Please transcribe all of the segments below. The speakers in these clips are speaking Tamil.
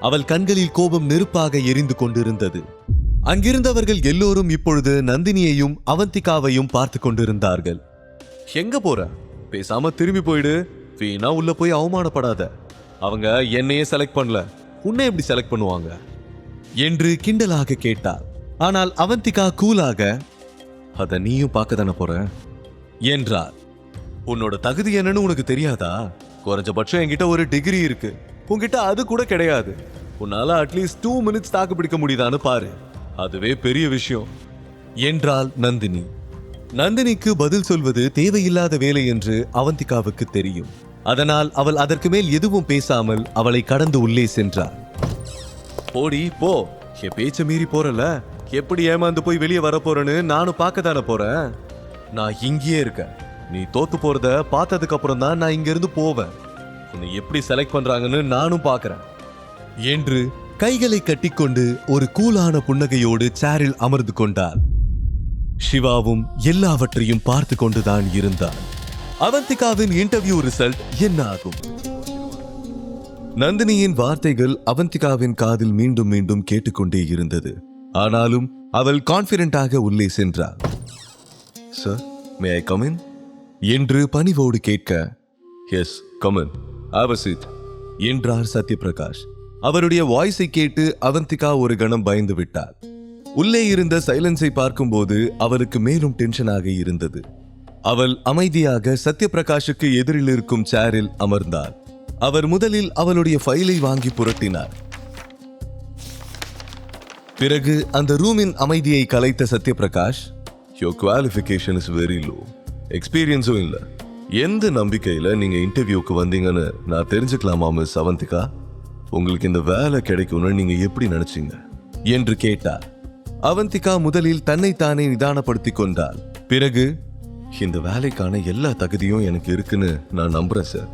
அவள் கண்களில் கோபம் நெருப்பாக எரிந்து கொண்டிருந்தது. அங்கிருந்தவர்கள் எல்லோரும் இப்பொழுது நந்தினியையும் அவந்திகாவையும் பார்த்து கொண்டிருந்தார்கள். எங்க போற? பேசாம திரும்பி போயிடு. வீணா உள்ள போய் அவமானப்படாத. அவங்க என்னையே செலக்ட் பண்ணல, உன்னை எப்படி செலக்ட் பண்ணுவாங்க என்று கிண்டலாக கேட்டார். ஆனால் அவந்திகா கூலாக, அத நீயும் பார்க்க தானே போற என்றார். உன்னோட தகுதி என்னன்னு உனக்கு தெரியாதா? குறைஞ்சபட்சம் என்கிட்ட ஒரு டிகிரி இருக்கு, உன்கிட்ட அது கூட கிடையாது. உன்னால அட்லீஸ்ட் 2 மினிட்ஸ் தாக்கு பிடிக்க முடியுதான்னு பாரு, அதுவே பெரிய விஷயம் என்றாள் நந்தினி. நந்தினிக்கு பதில் சொல்வது தேவையில்லாத வேலை என்று அவந்திகாவுக்கு தெரியும். அதனால் அவள் அதற்கு மேல் எதுவும் பேசாமல் அவளை கடந்து உள்ளே சென்றாள். போடி போ, என் பேச்ச மீறி போறல, எப்படி ஏமாந்து போய் வெளியே வரப்போறேன்னு நானும் பார்க்க தானே போறேன். நான் இங்கேயே இருக்கேன். நீ தோத்து போறத பார்த்ததுக்கு அப்புறம் தான் நான் இங்க இருந்து போவேன். உன்னை எப்படி செலக்ட் பண்றாங்கன்னு நானும் பார்க்கறேன் என்று கைகளை கட்டிக்கொண்டு ஒரு கூலான புன்னகையோடு சேரில் அமர்ந்து கொண்டார். சிவாவும் எல்லாவற்றையும் பார்த்து கொண்டுதான் இருந்தார். அவந்திகாவின் இன்டர்வியூ ரிசல்ட் என்ன ஆகும்? நந்தினியின் வார்த்தைகள் அவந்திகாவின் காதில் மீண்டும் மீண்டும் கேட்டுக்கொண்டே இருந்தது. ஆனாலும் அவள் கான்பிடென்டாக உள்ளே சென்றாள். Sir, May I come in என்று பணிவோடு கேட்க, yes come in, have a seat என்றார் சத்யபிரகாஷ். அவருடைய வாய்ஸை கேட்டு அவந்திகா ஒரு கணம் பயந்து விட்டார். உள்ளே இருந்த சைலன்ஸை பார்க்கும்போது அவளுக்கு மேலும் டென்ஷனாக இருந்தது. அவள் அமைதியாக சத்யபிரகாஷுக்கு எதிரில் இருக்கும் சேரில் அமர்ந்தாள். அவர் முதலில் அவளுடைய ஃபைலை வாங்கி புரட்டினார். பிறகு அந்த ரூமின் அமைதியை கலைத்த Satyaprakash, your qualification is very low, எக்ஸ்பீரியன்ஸும் இல்லை. எந்த நம்பிக்கையில நீங்க இன்டர்வியூக்கு வந்தீங்கன்னு நான் தெரிஞ்சுக்கலாமா மிஸ் அவந்திகா? உங்களுக்கு இந்த வேலை கிடைக்கும்னு நீங்க எப்படி நினைச்சீங்க என்று கேட்டார். அவந்திகா முதலில் தன்னைத்தானே நிதானப்படுத்தி கொண்டாள். பிறகு, இந்த வேலைக்கான எல்லா தகுதியும் எனக்கு இருக்குன்னு நான் நம்புறேன் சார்.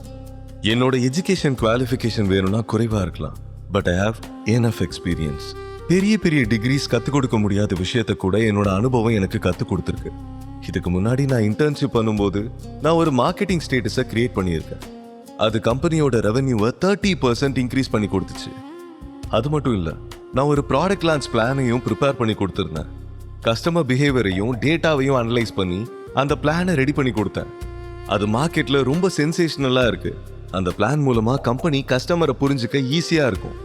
என்னோட எஜுகேஷன் குவாலிஃபிகேஷன் வேணும்னா குறைவா இருக்கலாம், but I have enough experience. பெரிய பெரிய டிகிரிஸ் கத்துக் கொடுக்க முடியாத விஷயத்த கூட என்னோட அனுபவம் எனக்கு கத்துக் கொடுத்துருக்கு. இதுக்கு முன்னாடி நான் இன்டர்ன்ஷிப் பண்ணும்போது நான் ஒரு மார்க்கெட்டிங் ஸ்டேட்டஸை கிரியேட் பண்ணியிருக்கேன். அது கம்பெனியோட ரெவன்யூவை 30% இன்க்ரீஸ் பண்ணி கொடுத்துச்சு. அது மட்டும் இல்லை, நான் ஒரு ப்ராடக்ட் லான்ச் பிளானையும் ப்ரிப்பேர் பண்ணி கொடுத்துருந்தேன். கஸ்டமர் பிஹேவியரையும் டேட்டாவையும் அனலைஸ் பண்ணி அந்த பிளானை ரெடி பண்ணி கொடுத்தேன். அது மார்க்கெட்ல ரொம்ப சென்சேஷனலா இருக்கு. அந்த பிளான் மூலமா கம்பெனி கஸ்டமரை புரிஞ்சுக்க ஈஸியா இருக்கும்.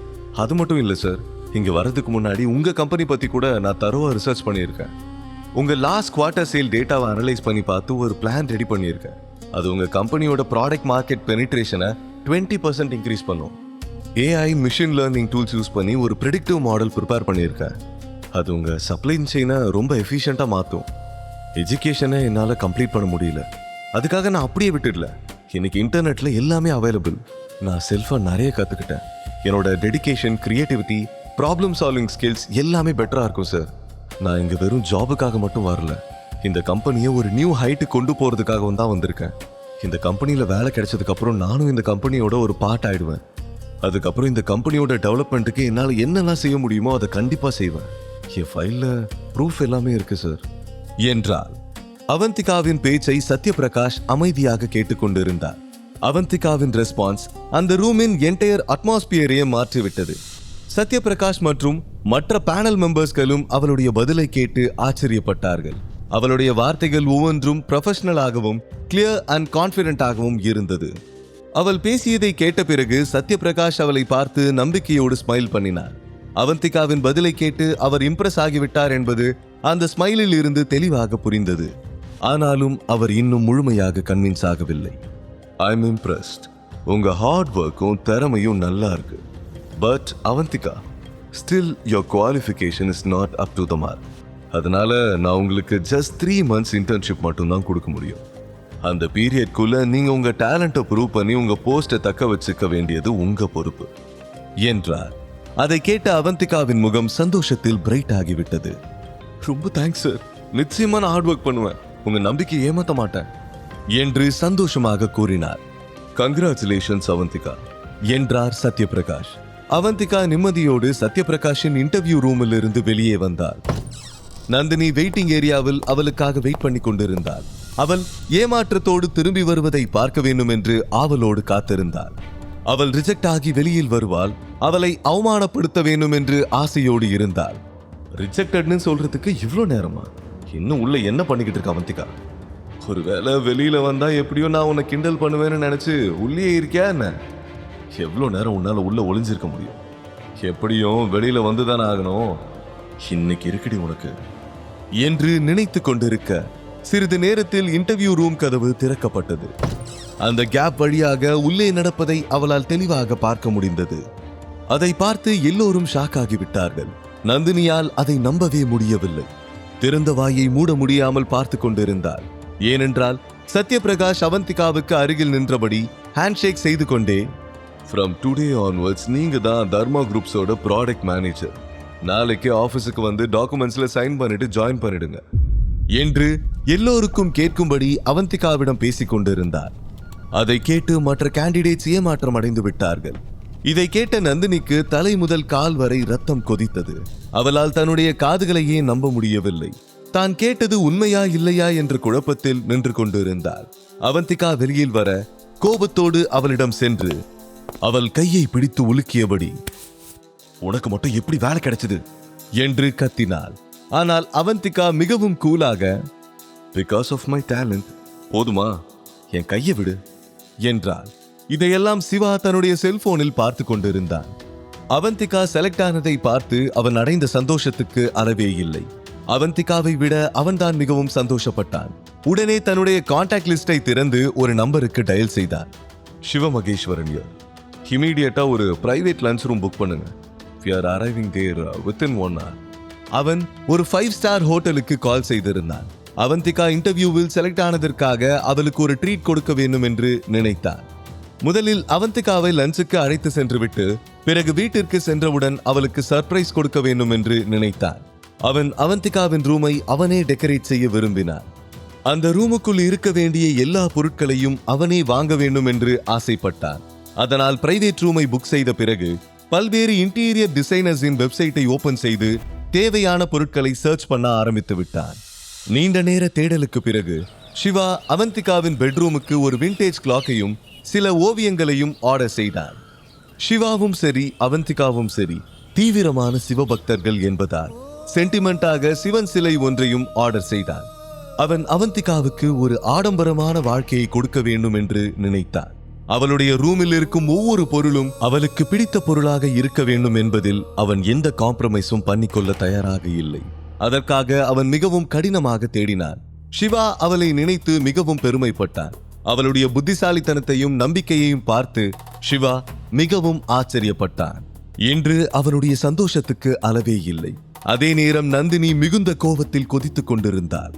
அது மட்டும் இல்லை சார், இங்க வரதுக்கு முன்னாடி உங்க கம்பெனி பத்தி கூட நான் தரோவா ரிசர்ச் பண்ணியிருக்கேன். உங்க லாஸ்ட் குவார்ட்டர் சேல் டேட்டாவை அனலைஸ் பண்ணி பார்த்து ஒரு பிளான் ரெடி பண்ணியிருக்கேன். அது உங்க கம்பெனியோட ப்ராடக்ட் மார்க்கெட் பெனிட்ரேஷனை 20% இன்க்ரீஸ் பண்ணும். AI machine learning tools use பண்ணி ஒரு ப்ரெடிக்டிவ் மாடல் ப்ரிப்பேர் பண்ணியிருக்கேன். அது உங்க சப்ளை செயினை ரொம்ப எஃபிஷியண்டா மாற்றும். எஜுகேஷனை என்னால் கம்ப்ளீட் பண்ண முடியல, அதுக்காக நான் அப்படியே விட்டுடல. இன்னைக்கு இன்டர்நெட்ல எல்லாமே அவைலபிள். நான் செல்ஃபா நிறைய கத்துக்கிட்டேன். என்னோட dedication, creativity, problem solving skills எல்லாமே பெட்டரா இருக்கும் சார். நான் இங்க வெறும் ஜாபுக்காக மட்டும் வரல, இந்த கம்பெனியை ஒரு நியூ ஹைட்டு கொண்டு போறதுக்காகவும் தான் வந்திருக்கேன். இந்த கம்பெனியில வேலை கிடைச்சதுக்கு அப்புறம் நானும் இந்த கம்பெனியோட ஒரு பார்ட் ஆயிடுவேன். அதுக்கப்புறம் இந்த கம்பெனியோட டெவலப்மெண்ட்டுக்கு என்னால் என்னெல்லாம் செய்ய முடியுமோ அதை கண்டிப்பா செய்வேன். என் ஃபைல்ல ப்ரூஃப் எல்லாமே இருக்கு சார் என்றார். அவந்திகாவின் பேச்சை சத்யபிரகாஷ் அமைதியாக கேட்டுக்கொண்டிருந்தார். அவந்திகாவின் ரெஸ்பான்ஸ் அந்த ரூமின் என்டையர் அட்மாஸ்பியரையே மாற்றிவிட்டது. சத்யபிரகாஷ் மற்றும் மற்ற பேனல் மெம்பர்ஸ்களும் அவளுடைய பதிலை கேட்டு ஆச்சரியப்பட்டார்கள். அவளுடைய வார்த்தைகள் ஒவ்வொன்றும் ப்ரொஃபஷனலாகவும் கிளியர் அண்ட் கான்ஃபிடென்ட்டாகவும் இருந்தது. அவள் பேசியதை கேட்ட பிறகு சத்யபிரகாஷ் அவளை பார்த்து நம்பிக்கையோடு ஸ்மைல் பண்ணினார். அவந்திகாவின் பதிலை கேட்டு அவர் இம்ப்ரெஸ் ஆகிவிட்டார் என்பது அந்த ஸ்மைலில் இருந்து தெளிவாக புரிந்தது. ஆனாலும் அவர் இன்னும் முழுமையாக கன்வின்ஸ் ஆகவில்லை. I am impressed. உங்க ஹார்ட் ஒர்க்கும் திறமையும் நல்லா இருக்கு. But Avantika, still your qualification is not up to the mark. அதனால நான் உங்களுக்கு ஜஸ்ட் 3 months இன்டர்ன்ஷிப் மட்டும்தான் கொடுக்க முடியும். அந்த பீரியட்குள்ள நீங்க உங்க டேலண்ட்டை ப்ரூவ் பண்ணி உங்க போஸ்ட்டை தக்க வச்சுக்க வேண்டியது உங்க பொறுப்பு என்றார். அதை கேட்ட அவந்திகாவின் முகம் சந்தோஷத்தில் பிரைட் ஆகிவிட்டது. ரொம்ப தேங்க்ஸ் சார், நிச்சயமா நான் ஹார்ட் ஒர்க் பண்ணுவேன், உங்க நம்பிக்கை ஏமாத்த மாட்டேன் என்று சந்தோஷமாக கூறினார். கங்க்ராச்சுலேஷன்ஸ் அவந்திகா என்றார் சத்யபிரகாஷ். அவந்திகா நிம்மதியோடு சத்யபிரகாஷின் இன்டர்வியூ ரூமில் இருந்து வெளியே வந்தாள். நந்தினி வெயிட்டிங் ஏரியாவில் அவளுக்காக வெயிட் பண்ணி கொண்டிருந்தாள். அவள் ஏமாற்றத்தோடு திரும்பி வருவதை பார்க்க வேண்டும் என்று ஆவலோடு காத்திருந்தாள். அவள் ரிஜெக்ட் ஆகி வெளியில் வருவாள். அவளை அவமானப்படுத்த வேண்டும் என்று ஆசையோடு இருந்தாள். ரிஜெக்டட்னு சொல்றதுக்கு இவ்வளோ நேரமா? இன்னும் உள்ள என்ன பண்ணிக்கிட்டு இருக்க அவந்திகா? ஒருவேளை வெளியில வந்தா எப்படியோ நான் உன்னை கிண்டல் பண்ணுவேன்னு நினைச்சு உள்ளே இருக்கியா என்ன? எவ்வளோ நேரம் உன்னால உள்ள ஒளிஞ்சிருக்க முடியும்? எப்படியும் வெளியில வந்துதானே ஆகணும். இன்னைக்கு இருக்குடி உனக்கு என்று நினைத்து கொண்டிருக்க சிறிது நேரத்தில் இன்டர்வியூ ரூம் கதவு திறக்கப்பட்டது. அந்த கேப் வழியாக உள்ளே நடப்பதை அவளால் தெளிவாக பார்க்க முடிந்தது. அதை பார்த்து எல்லோரும் ஷாக் ஆகிவிட்டார்கள். நந்தினியால் அதை நம்பவே முடியவில்லை. திறந்த வாயை மூட முடியாமல் பார்த்து கொண்டிருந்தாள். ஏனென்றால் சத்யபிரகாஷ் அவந்திகாவுக்கு அருகில் நின்றபடி ஹேண்ட்ஷேக் செய்து கொண்டே, ஃப்ரம் டுடே ஆன்வர்ட்ஸ் நீங்க தான் தர்மா குரூப்ஸோட ப்ராடக்ட் மேனேஜர். நாளைக்கு ஆபீஸுக்கு வந்து டாக்குமெண்ட்ஸ்ல சைன் பண்ணிட்டு ஜாயின் பண்ணிடுங்க என்று எல்லோருக்கும் கேட்கும்படி அவந்திகாவிடம் பேசிக் கொண்டிருந்தார். அதை கேட்டு மற்ற கேண்டிடேட்ஸ் ஏமாற்றம் அடைந்து விட்டார்கள். இதை கேட்ட நந்தினிக்கு தலை முதல் கால் வரை ரத்தம் கொதித்தது. அவளால் தன்னுடைய காதுகளையே நம்ப முடியவில்லை. தான் கேட்டது உண்மையா இல்லையா என்ற குழப்பத்தில் நின்று கொண்டிருந்தாள். அவந்திகா வெளியில் வர கோபத்தோடு அவளிடம் சென்று அவள் கையை பிடித்து உலுக்கியபடி, உனக்கு மட்டும் எப்படி வேலை கிடைச்சது என்று கத்தினாள். ஆனால் அவந்திகா மிகவும் கூலாக, பிகாஸ் ஆஃப் மை டேலண்ட், போதுமா என் கையை விடு என்றாள். இதையெல்லாம் சிவா தன்னுடைய செல்போனில் பார்த்து கொண்டிருந்தான். அவந்திகா செலக்ட் ஆனதை பார்த்து அவன் அடைந்த சந்தோஷத்துக்கு அளவே இல்லை. அவந்திகாவை விட அவன்தான் மிகவும் சந்தோஷப்பட்டான். உடனே தன்னுடைய கான்டாக்ட் லிஸ்டை திறந்து ஒரு நம்பருக்கு டயல் செய்தான். சிவமகேஸ்வரன், இமீடியட்டா ஒரு பிரைவேட் லஞ்ச் ரூம் புக் பண்ணுங்க. We are arriving there within 1 hour. அவன் ஒரு 5 ஸ்டார் ஹோட்டலுக்கு கால் செய்திருந்தான். அவந்திகா இன்டர்வியூவில் செலக்ட் ஆனதற்காக அவளுக்கு ஒரு ட்ரீட் கொடுக்க வேண்டும் என்று நினைத்தான். முதலில் அவந்திகாவை லஞ்சுக்கு அழைத்து சென்றுவிட்டு பிறகு வீட்டிற்கு சென்றவுடன் அவளுக்கு சர்ப்ரைஸ் கொடுக்க வேண்டும் என்று நினைத்தான். அவன் அவந்திகாவின் ரூமை அவனே டெக்கரேட் செய்ய விரும்பினான். அந்த ரூமுக்குள் இருக்க வேண்டிய எல்லா பொருட்களையும் அவனே வாங்க வேண்டும் என்று ஆசைப்பட்டான். அதனால் பிரைவேட் ரூமை புக் செய்த பிறகு பல்வேறு இன்டீரியர் டிசைனர்ஸின் வெப்சைட்டை ஓபன் செய்து தேவையான பொருட்களை சர்ச் பண்ண ஆரம்பித்து விட்டான். நீண்ட நேர தேடலுக்கு பிறகு சிவா அவந்திகாவின் பெட்ரூமுக்கு ஒரு விண்டேஜ் கிளாக்கையும் சில ஓவியங்களையும் ஆர்டர் செய்தான். சிவாவும் சரி அவந்திகாவும் சரி தீவிரமான சிவபக்தர்கள் என்பதால் சென்டிமெண்டாக சிவன் சிலை ஒன்றையும் ஆர்டர் செய்தான். அவன் அவந்திகாவுக்கு ஒரு ஆடம்பரமான வாழ்க்கையை கொடுக்க வேண்டும் என்று நினைத்தான். அவளுடைய ரூமில் இருக்கும் ஒவ்வொரு பொருளும் அவளுக்கு பிடித்த பொருளாக இருக்க வேண்டும் என்பதில் அவன் எந்த காம்ப்ரமைஸும் பண்ணிக்கொள்ள தயாராக இல்லை. அதற்காக அவன் மிகவும் கடினமாக தேடினான். சிவா அவளை நினைத்து மிகவும் பெருமைப்பட்டான். அவளுடைய புத்திசாலித்தனத்தையும் நம்பிக்கையையும் பார்த்து சிவா மிகவும் ஆச்சரியப்பட்டான். இன்று அவனுடைய சந்தோஷத்துக்கு அளவே இல்லை. அதே நேரம் நந்தினி மிகுந்த கோபத்தில் கொதித்துக் கொண்டிருந்தாள்.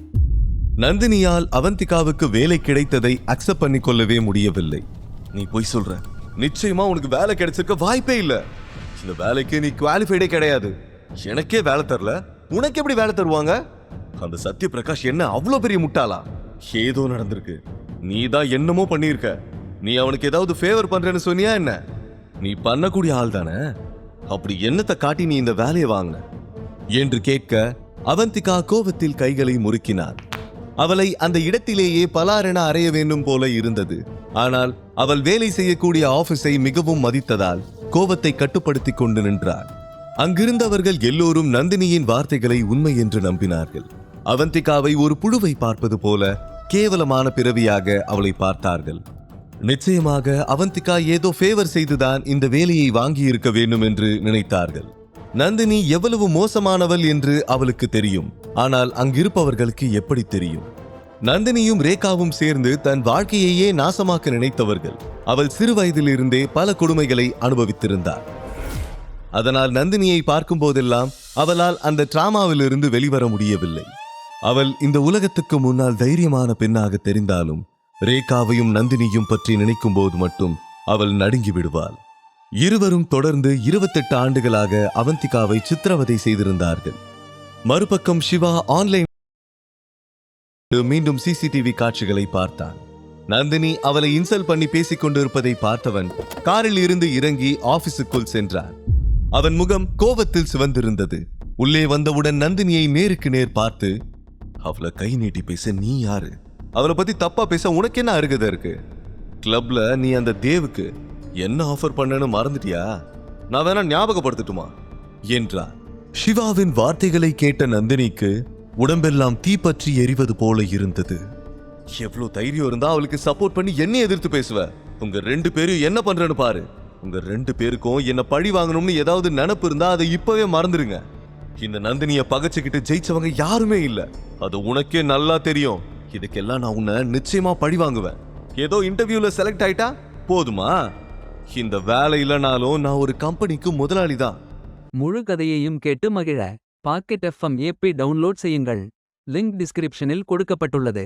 நந்தினியால் அவந்திகாவுக்கு வேலை கிடைத்ததை அக்செப்ட் பண்ணி கொள்ளவே முடியவில்லை. நீ போய் சொல்ற, நிச்சயமா உனக்கு வேலை கிடைச்சிருக்க வாய்ப்பே இல்ல. இந்த வேலைக்கு நீ குவாலிஃபைடே கிடையாது. எனக்கே வேலை தரல, உனக்கு எப்படி வேலை தருவாங்க? அந்த சத்யபிரகாஷ் என்ன அவ்வளவு பெரிய முட்டாளா? ஏதோ நடந்திருக்கு. நீ தான் என்னமோ பண்ணிருக்க. நீ அவனுக்கு ஏதாவது ஃபேவர் பண்றேன்னு சொன்னியா என்ன? நீ பண்ணக்கூடிய ஆள் தானே. அப்படி என்னத்தை காட்டி நீ இந்த வேலையை வாங்கின என்று கேட்க அவந்திகா கோபத்தில் கைகளை முறுக்கினார். அவளை அந்த இடத்திலேயே பலாரென அறைய வேண்டும் போல இருந்தது. ஆனால் அவள் வேலை செய்யக்கூடிய ஆபீஸை மிகவும் மதித்ததால் கோபத்தை கட்டுப்படுத்தி கொண்டு நின்றாள். அங்கிருந்தவர்கள் எல்லோரும் நந்தினியின் வார்த்தைகளை உண்மை என்று நம்பினார்கள். அவந்திகாவை ஒரு புழுவை பார்ப்பது போல கேவலமான பிறவியாக அவளை பார்த்தார்கள். நிச்சயமாக அவந்திகா ஏதோ ஃபேவர் செய்துதான் இந்த வேலையை வாங்கி இருக்க வேண்டும் என்று நினைத்தார்கள். நந்தினி எவ்வளவு மோசமானவள் என்று அவளுக்கு தெரியும். ஆனால் அங்கிருப்பவர்களுக்கு எப்படி தெரியும்? நந்தினியும் ரேகாவும் சேர்ந்து தன் வாழ்க்கையையே நாசமாக்க நினைத்தவர்கள். அவள் சிறு வயதிலிருந்தே பல கொடுமைகளை அனுபவித்திருந்தாள். அதனால் நந்தினியை பார்க்கும் போதெல்லாம் அவளால் அந்த டிராமாவிலிருந்து வெளிவர முடியவில்லை. அவள் இந்த உலகத்துக்கு முன்னால் தைரியமான பெண்ணாக தெரிந்தாலும் ரேகாவையும் நந்தினியும் பற்றி நினைக்கும் போது மட்டும் அவள் நடுங்கி விடுவாள். இருவரும் தொடர்ந்து 28 ஆண்டுகளாக அவந்திகாவை சித்திரவதை செய்திருந்தார்கள். மறுபக்கம் சிவா ஆன்லைன் மீண்டும் சிசிடிவி காட்சிகளை பார்த்தான். நந்தினி அவளை இன்சல்ட் பண்ணி பேசிக் கொண்டிருப்பதை பார்த்தவன் காரில் இருந்து இறங்கி ஆபீஸுக்குள் சென்றான். அவன் முகம் கோபத்தில் சிவந்திருந்தது. உள்ளே வந்தவுடன் நந்தினியை நேருக்கு நேர் பார்த்து, அவளை கை நீட்டி பேச நீ யாரு? அவளை பத்தி தப்பா பேச உனக்கு என்ன அருகதை இருக்கு? கிளப்ல நீ அந்த தேவுக்கு என்ன ஆஃபர் பண்ணேன்னு மறந்துட்டியா? நான் வேணா ஞாபகப்படுத்தட்டுமா என்றார். சிவாவின் வார்த்தைகளை கேட்ட நந்தினிக்கு உடம்பெல்லாம் தீப்பற்றி எரிவது போல இருந்தது. எவ்வளவு தைரியம் இருந்தா அவளுக்கு சப்போர்ட் பண்ணி என்ன எதிர்த்து பேசுவ? உங்க 2 பேரும் என்ன பண்றேன்னு பாரு. உங்க 2 பேருக்கும் என்ன பழி வாங்கணும்னு ஏதாவது நினைப்பு இருந்தா அதை இப்பவே மறந்துடுங்க. இந்த நந்தினிய பகைச்சுக்கிட்டு ஜெயிச்சவங்க யாருமே இல்ல, அது உனக்கே நல்லா தெரியும். இதுக்கெல்லாம் நான் உன்னை நிச்சயமா பழி வாங்குவேன். ஏதோ இன்டர்வியூல செலக்ட் ஆயிட்டா போதுமா? இந்த வேலை இல்லைனாலும் நான் ஒரு கம்பெனிக்கு முதலாளி தான். முழு கதையையும் கேட்டு மகிழ பாக்கெட் FM ஏபி டவுன்லோட் செய்யுங்கள். லிங்க் டிஸ்கிரிப்ஷனில் கொடுக்கப்பட்டுள்ளது.